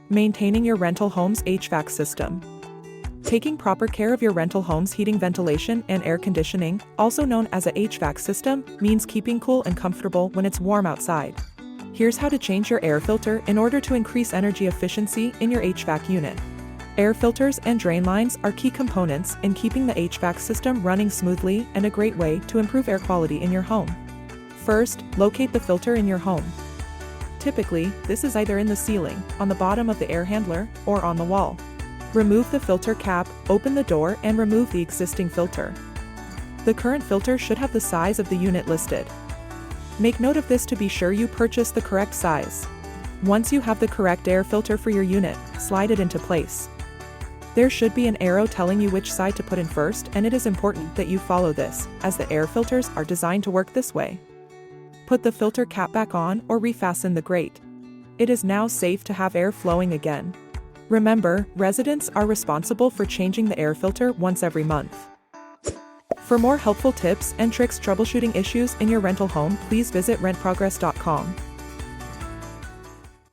Maintaining your rental home's HVAC system. Taking proper care of your rental home's heating, ventilation, and air conditioning, also known as a HVAC system, means keeping cool and comfortable when it's warm outside. Here's how to change your air filter in order to increase energy efficiency in your HVAC unit. Air filters and drain lines are key components in keeping the HVAC system running smoothly and a great way to improve air quality in your home. First, locate the filter in your home. Typically, this is either in the ceiling, on the bottom of the air handler, or on the wall. Remove the filter cap, open the door, and remove the existing filter. The current filter should have the size of the unit listed. Make note of this to be sure you purchase the correct size. Once you have the correct air filter for your unit, slide it into place. There should be an arrow telling you which side to put in first, and it is important that you follow this, as the air filters are designed to work this way. Put the filter cap back on or refasten the grate. It is now safe to have air flowing again. Remember, residents are responsible for changing the air filter once every month. For more helpful tips and tricks troubleshooting issues in your rental home, please visit rentprogress.com.